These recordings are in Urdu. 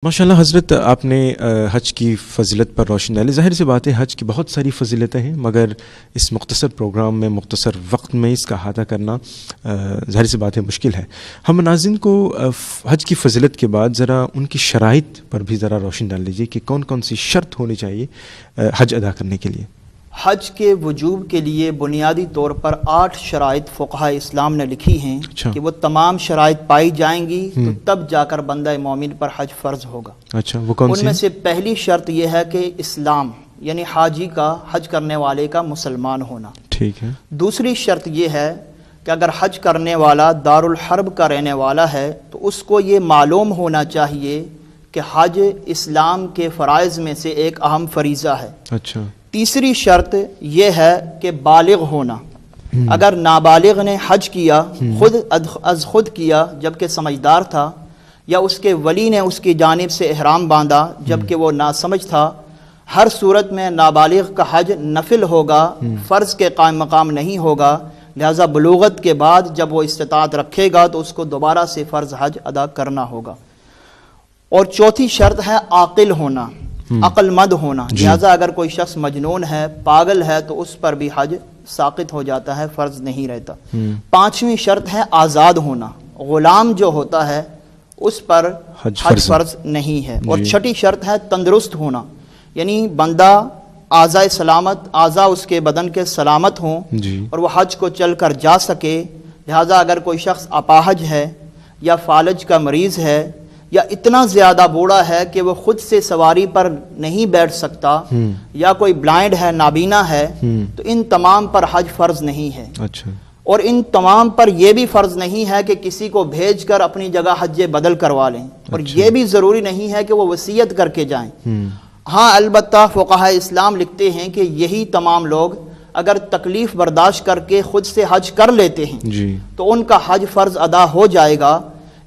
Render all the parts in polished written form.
ماشاءاللہ حضرت آپ نے حج کی فضیلت پر روشنی ڈالی۔ ظاہر سی بات ہے حج کی بہت ساری فضیلتیں ہیں، مگر اس مختصر پروگرام میں مختصر وقت میں اس کا احاطہ کرنا ظاہر سی بات ہے مشکل ہے۔ ہم ناظرین کو حج کی فضیلت کے بعد ذرا ان کی شرائط پر بھی ذرا روشنی ڈال لیجیے کہ کون کون سی شرط ہونی چاہیے حج ادا کرنے کے لیے۔ حج کے وجوب کے لیے بنیادی طور پر 8 شرائط فقہائے اسلام نے لکھی ہیں کہ وہ تمام شرائط پائی جائیں گی تو تب جا کر بندہ مومن پر حج فرض ہوگا۔ اچھا، وہ کون سی؟ ان میں سے پہلی شرط یہ ہے کہ اسلام یعنی حاجی کا، حج کرنے والے کا مسلمان ہونا۔ ٹھیک ہے۔ دوسری شرط یہ ہے کہ اگر حج کرنے والا دارالحرب کا رہنے والا ہے تو اس کو یہ معلوم ہونا چاہیے کہ حج اسلام کے فرائض میں سے ایک اہم فریضہ ہے۔ اچھا۔ تیسری شرط یہ ہے کہ بالغ ہونا۔ اگر نابالغ نے حج کیا، خود از خود کیا جبکہ سمجھدار تھا، یا اس کے ولی نے اس کی جانب سے احرام باندھا جبکہ وہ ناسمجھ تھا، ہر صورت میں نابالغ کا حج نفل ہوگا، فرض کے قائم مقام نہیں ہوگا۔ لہذا بلوغت کے بعد جب وہ استطاعت رکھے گا تو اس کو دوبارہ سے فرض حج ادا کرنا ہوگا۔ اور چوتھی شرط ہے عاقل ہونا، عقل مند ہونا۔ لہذا اگر کوئی شخص مجنون ہے، پاگل ہے تو اس پر بھی حج ساقط ہو جاتا ہے، فرض نہیں رہتا۔ پانچویں شرط ہے آزاد ہونا، غلام جو ہوتا ہے اس پر حج فرض نہیں ہے۔ اور چھٹی شرط ہے تندرست ہونا، یعنی بندہ اعضاء سلامت، اعضاء اس کے بدن کے سلامت ہوں اور وہ حج کو چل کر جا سکے۔ لہذا اگر کوئی شخص اپاہج ہے یا فالج کا مریض ہے یا اتنا زیادہ بوڑھا ہے کہ وہ خود سے سواری پر نہیں بیٹھ سکتا، یا کوئی بلائنڈ ہے، نابینا ہے، تو ان تمام پر حج فرض نہیں ہے۔ اچھا۔ اور ان تمام پر یہ بھی فرض نہیں ہے کہ کسی کو بھیج کر اپنی جگہ حج بدل کروا لیں، اور یہ بھی ضروری نہیں ہے کہ وہ وصیت کر کے جائیں۔ ہاں البتہ فقہائے اسلام لکھتے ہیں کہ یہی تمام لوگ اگر تکلیف برداشت کر کے خود سے حج کر لیتے ہیں تو ان کا حج فرض ادا ہو جائے گا۔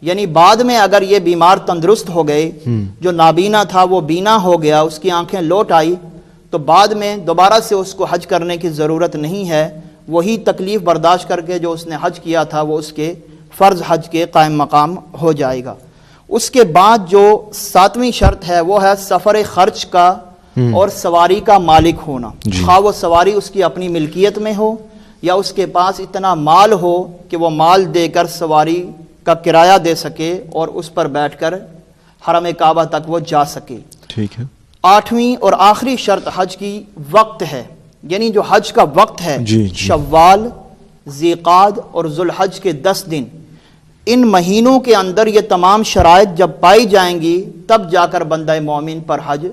یعنی بعد میں اگر یہ بیمار تندرست ہو گئے، جو نابینا تھا وہ بینا ہو گیا، اس کی آنکھیں لوٹ آئی، تو بعد میں دوبارہ سے اس کو حج کرنے کی ضرورت نہیں ہے۔ وہی تکلیف برداشت کر کے جو اس نے حج کیا تھا وہ اس کے فرض حج کے قائم مقام ہو جائے گا۔ اس کے بعد جو 7ویں شرط ہے وہ ہے سفر خرچ کا اور سواری کا مالک ہونا۔ خواہ وہ سواری اس کی اپنی ملکیت میں ہو یا اس کے پاس اتنا مال ہو کہ وہ مال دے کر سواری کا کرایہ دے سکے اور اس پر بیٹھ کر حرم کعبہ تک وہ جا سکے۔ ٹھیک ہے۔ 8ویں اور آخری شرط حج کی وقت ہے، یعنی جو حج کا وقت ہے شوال، ذیقعد اور ذوالحج کے 10 دن، ان مہینوں کے اندر یہ تمام شرائط جب پائی جائیں گی تب جا کر بندہ مومن پر حج